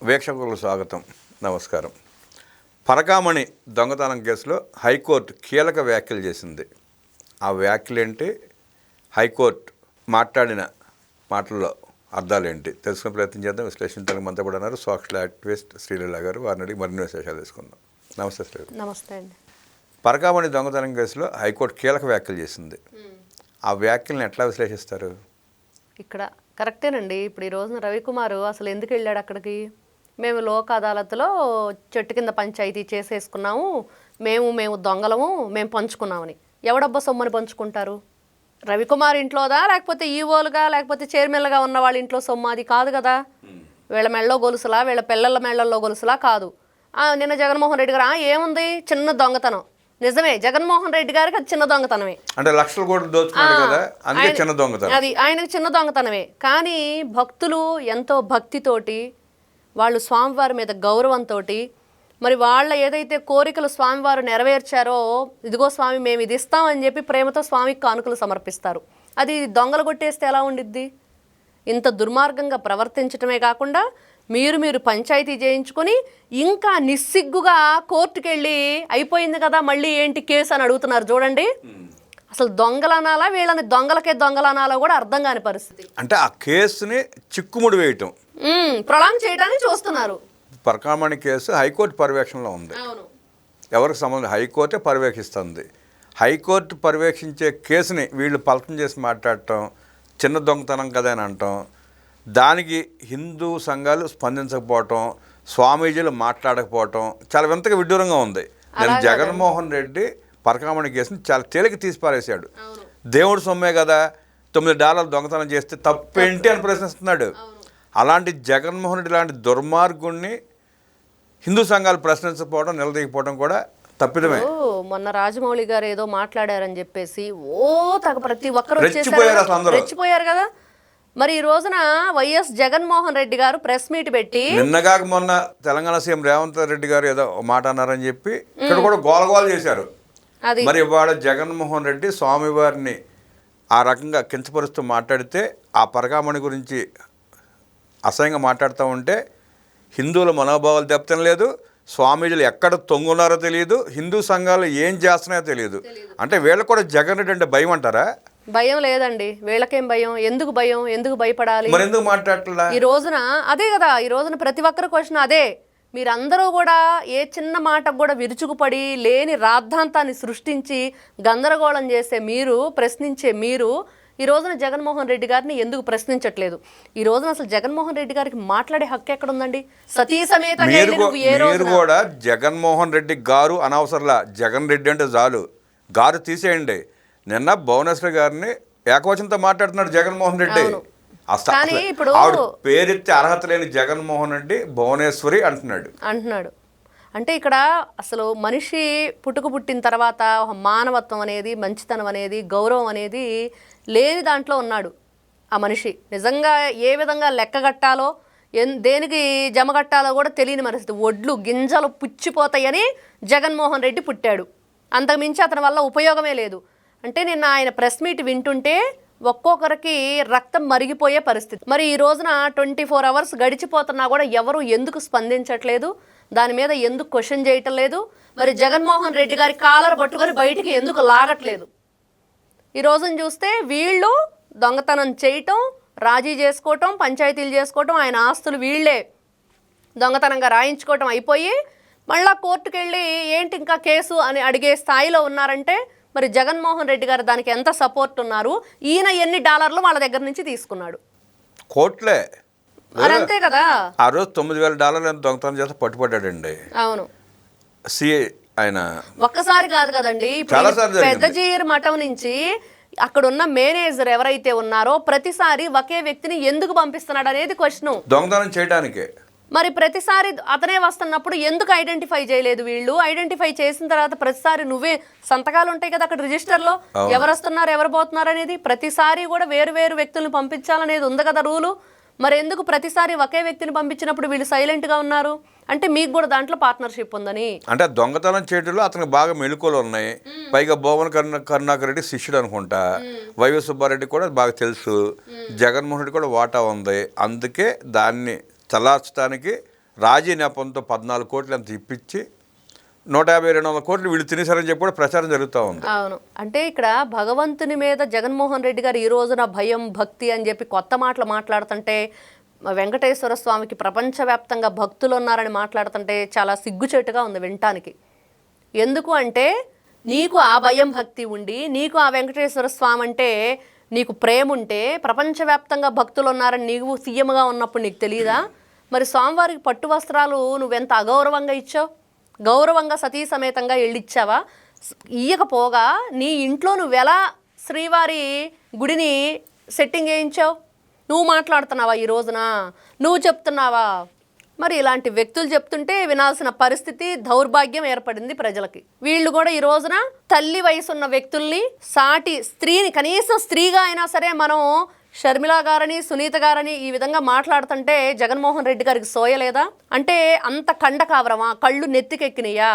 వీక్షకులకు స్వాగతం. నమస్కారం. పరకామణి దొంగతనం కేసులో హైకోర్టు కీలక వ్యాఖ్యలు చేసింది. ఆ వ్యాఖ్యలు ఏంటి, హైకోర్టు మాట్లాడిన మాటల్లో అర్థాలు ఏంటి తెలుసుకునే ప్రయత్నం చేద్దాం. విశ్లేషించడానికి మనతో కూడా ఉన్నారు సోషల్ యాక్టివిస్ట్ శ్రీలీల గారు. వారిని అడిగి మరిన్ని విశేషాలు తీసుకుందాం. నమస్తే శ్రీలీల. నమస్తే అండి. పరకామణి దొంగతనం కేసులో హైకోర్టు కీలక వ్యాఖ్యలు చేసింది. ఆ వ్యాఖ్యలను ఎట్లా విశ్లేషిస్తారు? ఇక్కడ కరెక్టేనండి. ఇప్పుడు ఈ రోజున రవికుమార్ అసలు ఎందుకు వెళ్ళాడు అక్కడికి? మేము లోక్ అదాలత్లో చెట్టు కింద పంచాయతీ చేసేసుకున్నాము, మేము దొంగలము, మేము పంచుకున్నామని. ఎవడబ్బా సొమ్మని పంచుకుంటారు? రవికుమార్ ఇంట్లోదా, లేకపోతే ఈవోలుగా, లేకపోతే చైర్మన్లుగా ఉన్న వాళ్ళ ఇంట్లో సొమ్ము? అది కాదు కదా. వీళ్ళ మెళ్ళలో గొలుసులా, వీళ్ళ పిల్లల మెళ్ళల్లో గొలుసులా కాదు. నిన్న జగన్మోహన్ రెడ్డి గారు ఏముంది, చిన్న దొంగతనం. నిజమే, జగన్మోహన్ రెడ్డి గారికి అది చిన్న దొంగతనమే. అంటే లక్షల కోట్లు దోచుకున్నాడు కదా, అందుకే చిన్న దొంగతనం. అది ఆయనకు చిన్న దొంగతనమే. కానీ భక్తులు ఎంతో భక్తితోటి, వాళ్ళు స్వామివారి మీద గౌరవంతో, మరి వాళ్ళ ఏదైతే కోరికలు స్వామివారు నెరవేర్చారో, ఇదిగో స్వామి మేము ఇది ఇస్తామని చెప్పి ప్రేమతో స్వామికి కానుకలు సమర్పిస్తారు. అది దొంగలు కొట్టేస్తే ఎలా ఉండిద్ది? ఇంత దుర్మార్గంగా ప్రవర్తించడమే కాకుండా మీరు పంచాయతీ చేయించుకొని ఇంకా నిస్సిగ్గుగా కోర్టుకు వెళ్ళి అయిపోయింది కదా మళ్ళీ ఏంటి కేసు అని అడుగుతున్నారు. చూడండి, అసలు దొంగలనాలా వీళ్ళని దొంగలనాలా కూడా అర్థం కాని పరిస్థితి. అంటే ఆ కేసుని చిక్కుముడి వేయటం, ప్రొలాంగ్ చేయడానికి చూస్తున్నారు. పరకామణి కేసు హైకోర్టు పర్యవేక్షణలో ఉంది. ఎవరికి సంబంధం? హైకోర్టే పర్యవేక్షిస్తుంది. హైకోర్టు పర్యవేక్షించే కేసుని వీళ్ళు పలకం చేసి మాట్లాడటం, చిన్న దొంగతనం కదా అని అంటాం. దానికి హిందూ సంఘాలు స్పందించకపోవటం, స్వామీజీలు మాట్లాడకపోవటం చాలా వింతగా విడ్డూరంగా ఉంది. నేను జగన్మోహన్ రెడ్డి పరకామణి కేసుని చాలా తేలిక తీసి పారేశాడు. దేవుడు సొమ్మే కదా, $9 దొంగతనం చేస్తే తప్పేంటి అని ప్రశ్నిస్తున్నాడు. అలాంటి జగన్మోహన్ రెడ్డి లాంటి దుర్మార్గుణ్ణి హిందూ సంఘాలు ప్రశ్నించకపోవడం, నిలదీయకపోవడం కూడా తప్పిదమే. మొన్న రాజమౌళి గారు ఏదో మాట్లాడారని చెప్పేసి ప్రతి ఒక్కరు రెచ్చిపోయారు కదా. మరి ఈ రోజున వైఎస్ జగన్మోహన్ రెడ్డి గారు ప్రెస్ మీట్ పెట్టి, నిన్నగాక మొన్న తెలంగాణ సీఎం రేవంత్ రెడ్డి గారు ఏదో మాట అన్నారని చెప్పి ఇక్కడ కూడా గోలగోల చేశారు. మరి ఇవాళ జగన్మోహన్ రెడ్డి స్వామివారిని ఆ రకంగా కించపరుస్తూ మాట్లాడితే, ఆ పరకామణి గురించి అసహ్యంగా మాట్లాడుతూ ఉంటే హిందువుల మనోభావాలు దెబ్బతిన లేదు, స్వామీజీలు ఎక్కడ తొంగున్నారో తెలియదు, హిందూ సంఘాలు ఏం చేస్తున్నాయో తెలియదు. అంటే వీళ్ళకు కూడా జగన్ రెడ్డి అంటే భయం అంటారా? భయం లేదండి. వీళ్ళకేం భయం? ఎందుకు భయం? ఎందుకు భయపడాలి? మరి ఎందుకు మాట్లాడట్లా ఈ రోజున? అదే కదా, ఈ రోజున ప్రతి ఒక్కరి క్వశ్చన్ అదే. మీరందరూ కూడా ఏ చిన్న మాటకు కూడా విరుచుకుపడి లేని రాద్ధాంతాన్ని సృష్టించి గందరగోళం చేసే మీరు, ప్రశ్నించే మీరు, ఈ రోజున జగన్మోహన్ రెడ్డి గారిని ఎందుకు ప్రశ్నించట్లేదు? ఈ రోజున అసలు జగన్మోహన్ రెడ్డి గారికి మాట్లాడే హక్కు ఎక్కడ ఉందండి? సతీ సమేత మీరు కూడా జగన్మోహన్ రెడ్డి గారు అనవసరంలా, జగన్ రెడ్డి అంటే చాలు, గారు తీసేయండి. నిన్న భువనేశ్వరి గారిని ఏకవచనంతో మాట్లాడుతున్నాడు జగన్మోహన్ రెడ్డి. ఇప్పుడు ఆవిడ పేరెత్తే అర్హత లేని జగన్మోహన్ రెడ్డి భువనేశ్వరి అంటున్నాడు. అంటే ఇక్కడ అసలు మనిషి పుట్టిన తర్వాత మానవత్వం అనేది, మంచితనం అనేది, గౌరవం అనేది లేని దాంట్లో ఉన్నాడు ఆ మనిషి. నిజంగా ఏ విధంగా లెక్కగట్టాలో, దేనికి జమగట్టాలో కూడా తెలియని పరిస్థితి. ఒడ్లు గింజలు పుచ్చిపోతాయని జగన్మోహన్ రెడ్డి పుట్టాడు. అంతకుమించి అతని వల్ల ఉపయోగమే లేదు. అంటే నిన్న ఆయన ప్రెస్ మీట్ వింటుంటే ఒక్కొక్కరికి రక్తం మరిగిపోయే పరిస్థితి. మరి ఈ రోజున 24 hours గడిచిపోతున్నా కూడా ఎవరు ఎందుకు స్పందించట్లేదు? దాని మీద ఎందుకు క్వశ్చన్ చేయటం లేదు? మరి జగన్మోహన్ రెడ్డి గారి కాలర్ పట్టుకొని బయటికి ఎందుకు లాగట్లేదు? ఈ రోజున చూస్తే వీళ్ళు దొంగతనం చేయటం, రాజీ చేసుకోవటం, పంచాయతీలు చేసుకోవటం, ఆయన ఆస్తులు వీళ్ళే దొంగతనంగా రాయించుకోవటం అయిపోయి మళ్ళా కోర్టుకు వెళ్ళి ఏంటి ఇంకా కేసు అని అడిగే స్థాయిలో ఉన్నారంటే మరి జగన్మోహన్ రెడ్డి గారు దానికి ఎంత సపోర్ట్ ఉన్నారు? ఈయన ఎన్ని డాలర్లు వాళ్ళ దగ్గర నుంచి తీసుకున్నాడు? కోట్లే. అంతే కదా. ఆ రోజు $9,000 దొంగతనం చేస్తే పట్టుబడ్డాడండి. అవును. సిఐ ఆయన ఒక్కసారి కాదు కదండి. పెద్దజీరు మఠం నుంచి అక్కడున్న మేనేజర్ ఎవరైతే ఉన్నారో ప్రతిసారి ఒకే వ్యక్తిని ఎందుకు పంపిస్తున్నాడు అనేది క్వశ్చన్. దొంగతనం చేయడానికే. మరి ప్రతిసారి అతనే వస్తున్నప్పుడు ఎందుకు ఐడెంటిఫై చేయలేదు వీళ్ళు? ఐడెంటిఫై చేసిన తర్వాత ప్రతిసారి నువ్వే సంతకాలు ఉంటాయి కదా అక్కడ రిజిస్టర్లో, ఎవరు వస్తున్నారు ఎవరు పోతున్నారు అనేది. ప్రతిసారి కూడా వేరు వ్యక్తులను పంపించాలనేది ఉంది కదా రూలు. మరి ఎందుకు ప్రతిసారి ఒకే వ్యక్తిని పంపించినప్పుడు వీళ్ళు సైలెంట్గా ఉన్నారు? అంటే మీకు కూడా దాంట్లో పార్ట్నర్షిప్ ఉందని. అంటే దొంగతనం చేయడంలో అతనికి బాగా మెళుకువలు ఉన్నాయి. పైగా భువన కరుణాకర్ రెడ్డి శిష్యుడు అనుకుంటా, వైవి సుబ్బారెడ్డి కూడా బాగా తెలుసు, జగన్మోహన్ రెడ్డి కూడా వాటా ఉంది. అందుకే దాన్ని చల్లార్చడానికి రాజీ నెపంతో 14 కోట్లు అంత ఇప్పించి 150-200 కోట్లు వీళ్ళు తినేశారని చెప్పి కూడా ప్రచారం జరుగుతూ ఉంది. అవును. అంటే ఇక్కడ భగవంతుని మీద జగన్మోహన్ రెడ్డి గారు ఈ రోజున భయం భక్తి అని చెప్పి కొత్త మాటలు మాట్లాడుతుంటే, వెంకటేశ్వర స్వామికి ప్రపంచవ్యాప్తంగా భక్తులు ఉన్నారని మాట్లాడుతుంటే చాలా సిగ్గుచేటుగా ఉంది వినటానికి. ఎందుకు అంటే నీకు ఆ భయం భక్తి ఉండి, నీకు ఆ వెంకటేశ్వర స్వామి అంటే నీకు ప్రేమ ఉంటే, ప్రపంచవ్యాప్తంగా భక్తులు ఉన్నారని నీవు సీఎంగా ఉన్నప్పుడు నీకు తెలియదా? మరి స్వామివారికి పట్టు వస్త్రాలు నువ్వెంత అగౌరవంగా ఇచ్చావు? గౌరవంగా సతీ సమేతంగా వెళ్ళిచ్చావా? ఇయ్యకపోగా నీ ఇంట్లో నువ్వెలా శ్రీవారి గుడిని సెట్టింగ్ చేయించావు? నువ్వు మాట్లాడుతున్నావా ఈ రోజున? నువ్వు చెప్తున్నావా? మరి ఇలాంటి వ్యక్తులు చెప్తుంటే వినాల్సిన పరిస్థితి, దౌర్భాగ్యం ఏర్పడింది ప్రజలకి. వీళ్ళు కూడా ఈ రోజున తల్లి వయసున్న వ్యక్తుల్ని, సాటి స్త్రీని, కనీసం స్త్రీగా అయినా సరే మనం షర్మిల గారని, సునీత గారని ఈ విధంగా మాట్లాడుతుంటే జగన్మోహన్ రెడ్డి గారికి సోయలేదా? అంటే అంత కండకావరమా? కళ్ళు నెత్తికెక్కినాయా?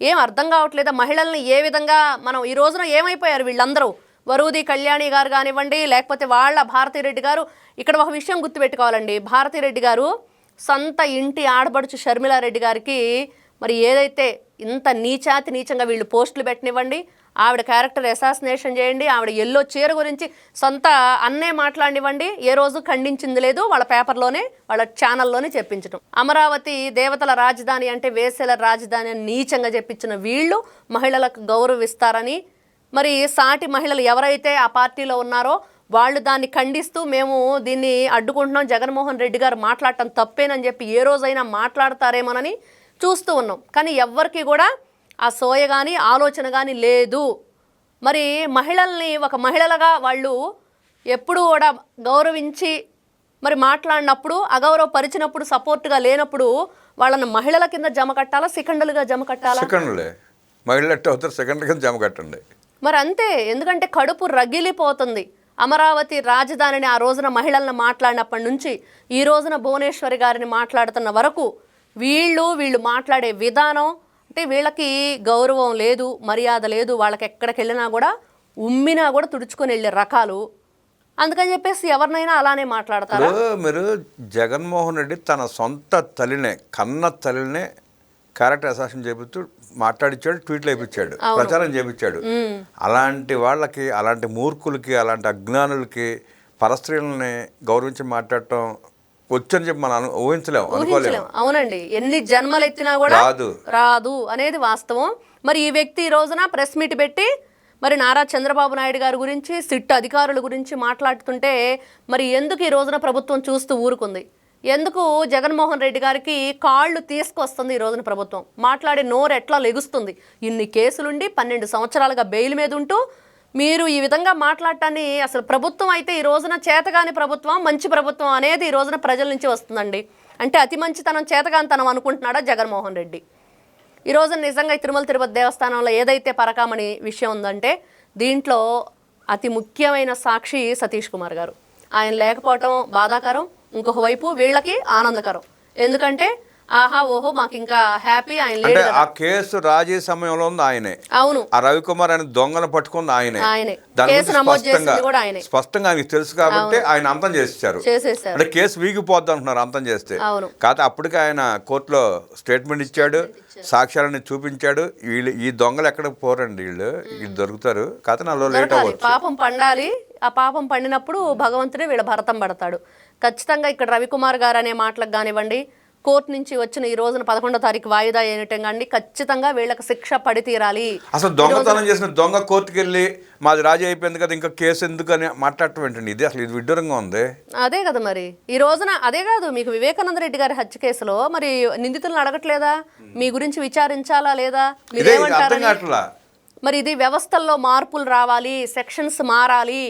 ఏం అర్థం కావట్లేదా? మహిళల్ని ఏ విధంగా మనం ఈ రోజున ఏమైపోయారు వీళ్ళందరూ? వరూది కళ్యాణి గారు కానివ్వండి, లేకపోతే వాళ్ళ భారతిరెడ్డి గారు. ఇక్కడ ఒక విషయం గుర్తుపెట్టుకోవాలండి, భారతిరెడ్డి గారు సొంత ఇంటి ఆడపడుచు షర్మిలారెడ్డి గారికి మరి ఏదైతే ఇంత నీచాతి నీచంగా వీళ్ళు పోస్టులు పెట్టనివ్వండి, ఆవిడ క్యారెక్టర్ అసాసినేషన్ చేయండి, ఆవిడ ఎల్లో చీర గురించి సొంత అన్నే మాట్లాడివ్వండి, ఏ రోజు ఖండించింది లేదు. వాళ్ళ పేపర్లోనే, వాళ్ళ ఛానల్లోనే చెప్పించడం. అమరావతి దేవతల రాజధాని అంటే వేసేల రాజధాని అని నీచంగా చెప్పించిన వీళ్ళు మహిళలకు గౌరవిస్తారని, మరి సాటి మహిళలు ఎవరైతే ఆ పార్టీలో ఉన్నారో వాళ్ళు దాన్ని ఖండిస్తూ మేము దీన్ని అడ్డుకుంటున్నాం, జగన్మోహన్ రెడ్డి గారు మాట్లాడటం తప్పేనని చెప్పి ఏ రోజైనా మాట్లాడతారేమోనని చూస్తూ ఉన్నాం. కానీ ఎవ్వరికి కూడా ఆ సోయ కానీ ఆలోచన కానీ లేదు. మరి మహిళల్ని ఒక మహిళలుగా వాళ్ళు ఎప్పుడు కూడా గౌరవించి మరి మాట్లాడినప్పుడు, అగౌరవపరిచినప్పుడు, సపోర్ట్గా లేనప్పుడు వాళ్ళని మహిళల కింద జమ కట్టాలా, సెకండ్లుగా జమ కట్టాలా? సెకండ్లే. మహిళలు ఎట్ట అవుతారు? సెకండ్ల కింద జమ కట్టండి. మరి అంతే. ఎందుకంటే కడుపు రగిలిపోతుంది. అమరావతి రాజధానిని ఆ రోజున మహిళలను మాట్లాడినప్పటి నుంచి ఈ రోజున భువనేశ్వరి గారిని మాట్లాడుతున్న వరకు వీళ్ళు మాట్లాడే విధానం అంటే వీళ్ళకి గౌరవం లేదు, మర్యాద లేదు. వాళ్ళకి ఎక్కడికి వెళ్ళినా కూడా ఉమ్మినా కూడా తుడుచుకొని వెళ్ళే రకాలు. అందుకని చెప్పేసి ఎవరినైనా అలానే మాట్లాడతారు. మీరు జగన్మోహన్ రెడ్డి తన సొంత తల్లినే, కన్న తల్లినే క్యారెక్టర్ అసాసిన్ చేపిస్తూ మాట్లాడించాడు, ట్వీట్లు వేయించాడు, ప్రచారం చేయించాడు. అలాంటి వాళ్ళకి, అలాంటి మూర్ఖులకి, అలాంటి అజ్ఞానులకి పరస్త్రీలని గౌరవించి మాట్లాడటం వచ్చని చెప్పి మనం ఊహించలేము, అనుకోలేము. అవునండి, ఎన్ని జన్మలు ఎత్తినా కూడా రాదు అనేది వాస్తవం. మరి ఈ వ్యక్తి ఈ రోజున ప్రెస్ మీట్ పెట్టి మరి నారా చంద్రబాబు నాయుడు గారి గురించి, సిట్ అధికారుల గురించి మాట్లాడుతుంటే మరి ఎందుకు ఈ రోజున ప్రభుత్వం చూస్తూ ఊరుకుంది? ఎందుకు జగన్మోహన్ రెడ్డి గారికి కాళ్ళు తీసుకొస్తుంది ఈ రోజున ప్రభుత్వం? మాట్లాడే నోరు ఎట్లా లెగుస్తుంది? ఇన్ని కేసులుండి 12 సంవత్సరాలుగా బెయిల్ మీద ఉంటూ మీరు ఈ విధంగా మాట్లాడటాన్ని అసలు ప్రభుత్వం అయితే ఈ రోజున చేతగాని ప్రభుత్వం, మంచి ప్రభుత్వం అనేది ఈ రోజున ప్రజల నుంచి వస్తుందండి. అంటే అతి మంచితనం, చేతగానితనం అనుకుంటున్నాడా జగన్మోహన్ రెడ్డి? ఈ రోజున నిజంగా తిరుమల తిరుపతి దేవస్థానంలో ఏదైతే పరకామణి విషయం ఉందంటే దీంట్లో అతి ముఖ్యమైన సాక్షి సతీష్ కుమార్ గారు. ఆయన లేకపోవటం బాధాకరం, ఇంకొక వైపు వీళ్ళకి ఆనందకరం. ఎందుకంటే ఆహా ఓహో మాకు ఇంకా హ్యాపీ ఆయన లేడు కదా. ఆ కేసు రాజీ సమయంలో ఉంది ఆయనే. అవును, ఆ రవికుమార్ ఆయన దొంగను పట్టుకుంది ఆయనే. స్పష్టంగా ఆయనకి తెలుసు కాబట్టి ఆయన అంతం చేసేసారు. అంటే కేసు వీగిపోద్ది అంటున్నారు అంతం చేస్తే. కాకపోతే అప్పటికే ఆయన కోర్టులో స్టేట్మెంట్ ఇచ్చాడు, సాక్ష్యాలని చూపించాడు. వీళ్ళు ఈ దొంగలు ఎక్కడికి పోరండి, వీళ్ళు దొరుకుతారు. కాకపోతే నాలో లేట్ అవ్వచ్చు. పాపం పండాలి. ఆ పాపం పండినప్పుడు భగవంతుడే వీళ్ళ భరతం పడతాడు. ఖచ్చితంగా ఇక్కడ రవికుమార్ గారు అనే మాటలకు కానివ్వండి, కోర్టు నుంచి వచ్చిన ఈ రోజున 11వ తారీఖు వాయిదా అయినట్టు కానీ ఖచ్చితంగా వీళ్ళకి శిక్ష పడి తీరాలి. అసలు దొంగతనం చేసిన దొంగ కోర్టుకి వెళ్ళి మాది రాజీ అయిపోయింది కదా ఇంకా కేసు ఎందుకు అని మాట్లాడటం ఏంటండి? ఇది అసలు ఇది విడ్డూరంగా ఉంది. అదే కదా మరి ఈ రోజున. అదే కాదు, మీకు వివేకానంద రెడ్డి గారి హత్య కేసులో మరి నిందితులను అడగట్లేదా? మీ గురించి విచారించాలా లేదా? మీరేమంటారు? మరి ఇది వ్యవస్థల్లో మార్పులు రావాలి, సెక్షన్స్ మారాలి.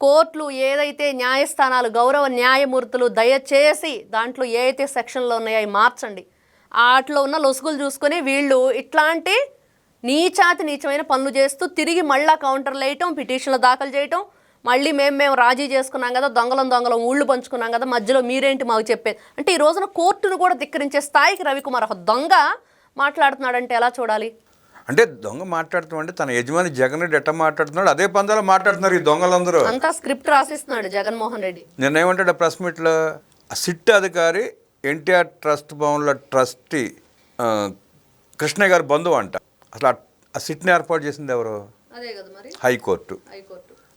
కోర్టులు ఏదైతే న్యాయస్థానాలు, గౌరవ న్యాయమూర్తులు దయచేసి దాంట్లో ఏ అయితే సెక్షన్లో ఉన్నాయో అవి మార్చండి. వాటిలో ఉన్న లొసుగులు చూసుకొని వీళ్ళు ఇట్లాంటి నీచమైన పనులు చేస్తూ తిరిగి మళ్ళా కౌంటర్లు వేయటం, పిటిషన్లు దాఖలు చేయటం, మళ్ళీ మేము రాజీ చేసుకున్నాం కదా, దొంగలం ఊళ్ళు పంచుకున్నాం కదా, మధ్యలో మీరేంటి మాకు చెప్పేది అంటే ఈ రోజున కోర్టును కూడా ధిక్కరించే స్థాయికి రవికుమార్ ఒక దొంగ మాట్లాడుతున్నాడంటే ఎలా చూడాలి? అంటే దొంగ మాట్లాడుతాం అంటే తన యజమాని జగన్ రెడ్డి ఎట్లా మాట్లాడుతున్నాడు అదే పందాలో మాట్లాడుతున్నారు ఈ దొంగలందరూ. అంతా స్క్రిప్ట్ రాసిస్తున్నాడు జగన్మోహన్ రెడ్డి. నేనేమంటాడు ప్రెస్ మీట్లో, సిట్ అధికారి ఎన్టీఆర్ ట్రస్ట్ భవన్లో ట్రస్టీ కృష్ణయ్య గారి బంధువు అంట. అసలు ఆ సిట్ని ఏర్పాటు చేసింది ఎవరు? అదే కదా మరి, హైకోర్టు.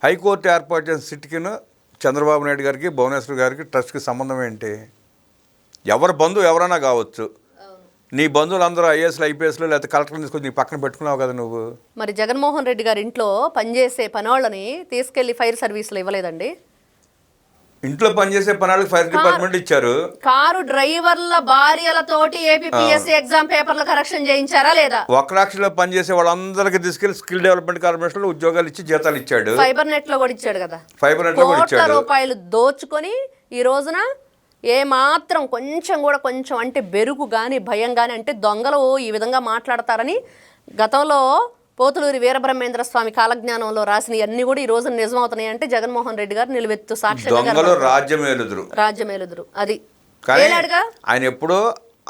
హైకోర్టు ఏర్పాటు చేసిన సిట్కిను చంద్రబాబు నాయుడు గారికి, భువనేశ్వర్ గారికి, ట్రస్ట్కి సంబంధం ఏంటి? ఎవరి బంధువు ఎవరైనా కావచ్చు. నీ బంధువులు అందరూ ఐఏఎస్లు, ఐపీఎస్లు, లేకపోతే కలెక్టర్లు తీసుకొని నీ పక్కన పెట్టుకున్నావు కదా నువ్వు. మరి జగన్మోహన్ రెడ్డి గారి ఇంట్లో పనిచేసే పనోళ్ళని తీసుకెళ్లి ఫైర్ సర్వీసులు ఇవ్వలేదండి? ఇంట్లో పనిచేసే పనాలకు ఫైర్ డిపార్ట్మెంట్ ఇచ్చారు. కారు డ్రైవర్ల భార్యలతోటి ఏపీపీఎస్సీ ఎగ్జామ్ పేపర్లు కరెక్షన్ చేయించారా లేదా? ఒక్కరాక్షలో పనిచేసే వాళ్ళందరికీ తీసుకెళ్లి స్కిల్ డెవలప్మెంట్ కార్పొరేషన్ లో ఉద్యోగాలు ఇచ్చి జీతాలు ఇచ్చాడు. ఫైబర్ నెట్ లో కూడా ఇచ్చాడు కదా. ఫైబర్ నెట్ లో కూడా ఇచ్చాడు. కోట్ల రూపాయలు దోచుకొని ఈ రోజున ఏ మాత్రం కొంచెం కూడా కొంచెం అంటే బెరుకు కానీ భయం కానీ, అంటే దొంగలు ఈ విధంగా మాట్లాడతారని గతంలో పోతులూరి వీరబ్రహ్మేంద్ర స్వామి కాలజ్ఞానంలో రాసిన అన్ని కూడా ఈ రోజు నిజమవుతున్నాయి అంటే జగన్మోహన్ రెడ్డి గారు నిలువెత్తు సాక్ష్యంగా రాజ్యమేలుదురు. అది ఆయన ఎప్పుడో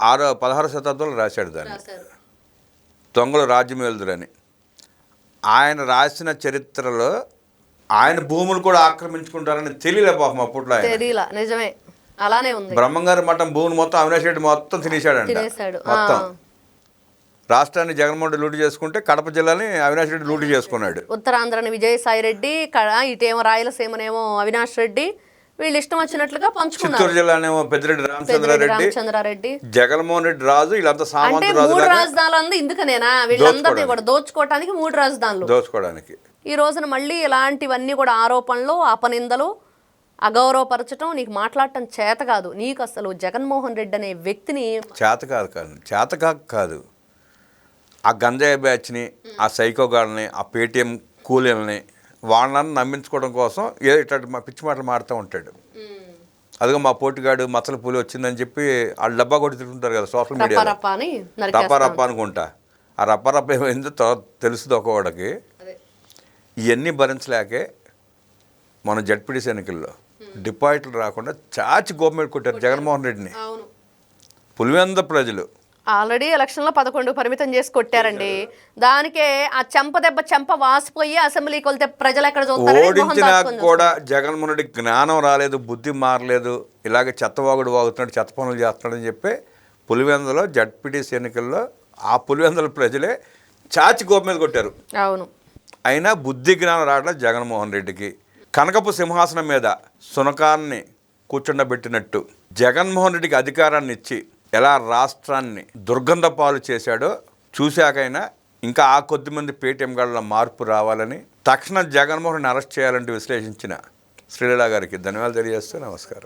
16వ శతాబ్దంలో రాశాడు దాన్ని, దొంగలు రాజ్యమేలుదురు అని. ఆయన రాసిన చరిత్రలో ఆయన భూములు కూడా ఆక్రమించుకుంటారని తెలియలే పాపం అప్పట్లో. తెలియలా, నిజమే, అలానే ఉంది. బ్రహ్మంగారి మఠం భూమిని మొత్తం అవినాష్ రెడ్డి మొత్తం తినేశాడంట. మొత్తం రాష్ట్రాన్ని జగన్మోహన్ రెడ్డి లూటు చేసుకుంటే కడప జిల్లాని అవినాష్ రెడ్డి లూటు చేసుకున్నాడు. ఉత్తరాంధ్రని విజయసాయి రెడ్డి, ఇటేమో రాయలసీమనేమో అవినాష్ రెడ్డి, వీళ్ళు ఇష్టం వచ్చినట్లుగా పంచుకున్నారు. చిత్తూరు జిల్లానేమో పెద్దిరెడ్డి రామచంద్రారెడ్డి, జగన్మోహన్ రెడ్డి రాజు, వీళ్ళంతా సామంత మూడు రాజధానులు ఇందుకనేనా వీళ్ళందరినీ కూడా దోచుకోవడానికి, 3 రాజధానులు దోచుకోవడానికి. ఈ రోజున మళ్ళీ ఇలాంటివన్నీ కూడా ఆరోపణలు, అపనిందలు, అగౌరవపరచడం, నీకు మాట్లాడటం చేత కాదు. నీకు అసలు జగన్మోహన్ రెడ్డి అనే వ్యక్తిని చేత కాదు. ఆ గంజాయి బ్యాచ్ని, ఆ సైకోగాళ్ళని, ఆ పేటీఎం కూలీలని, వాళ్ళని నమ్మించుకోవడం కోసం ఇట్లాంటి మా పిచ్చి మాటలు మాడుతూ ఉంటాడు. అదిగో మా పోటీగాడు మచ్చల పూలి వచ్చిందని చెప్పి వాళ్ళు డబ్బా కొట్టి తిరుగుతుంటారు కదా సోషల్ మీడియాలో, రప్ప అనుకుంటా. ఆ రప్ప ఏమైందో తెలుస్తుంది ఒకవాడికి. ఇవన్నీ భరించలేకే మన జడ్పీటీసీ ఎన్నికల్లో డిపాజిట్లు రాకుండా చాచి గవర్నమెంట్ కొట్టారు జగన్మోహన్ రెడ్డిని. పులివెంద ప్రజలు ఆల్రెడీ ఎలక్షన్లో 11 పరిమితం చేసి కొట్టారండి. దానికే ఆ చెంప వాసిపోయి అసెంబ్లీకి వెళ్తే ప్రజలు ఎక్కడ చూస్తారు? ఓడించినా కూడా జగన్మోహన్ రెడ్డి జ్ఞానం రాలేదు, బుద్ధి మారలేదు, ఇలాగే చెత్తవాగుడు వాగుతున్నాడు, చెత్త పనులు చేస్తున్నాడని చెప్పి పులివెందలో జడ్పీటీసీ ఎన్నికల్లో ఆ పులివెందల ప్రజలే చాచి గోప మీద కొట్టారు. అవును. అయినా బుద్ధి జ్ఞానం రావట్లేదు జగన్మోహన్ రెడ్డికి. కనకపు సింహాసనం మీద సునకాన్ని కూర్చుండబెట్టినట్టు జగన్మోహన్ రెడ్డికి అధికారాన్ని ఇచ్చి ఎలా రాష్ట్రాన్ని దుర్గంధ పాలు చేశాడో చూశాకైనా ఇంకా ఆ కొద్దిమంది పేటీఎం గాళ్ళ మార్పు రావాలని, తక్షణ జగన్మోహన్ రెడ్డిని అరెస్ట్ చేయాలంటూ విశ్లేషించిన శ్రీలీల గారికి ధన్యవాదాలు తెలియజేస్తూ నమస్కారం.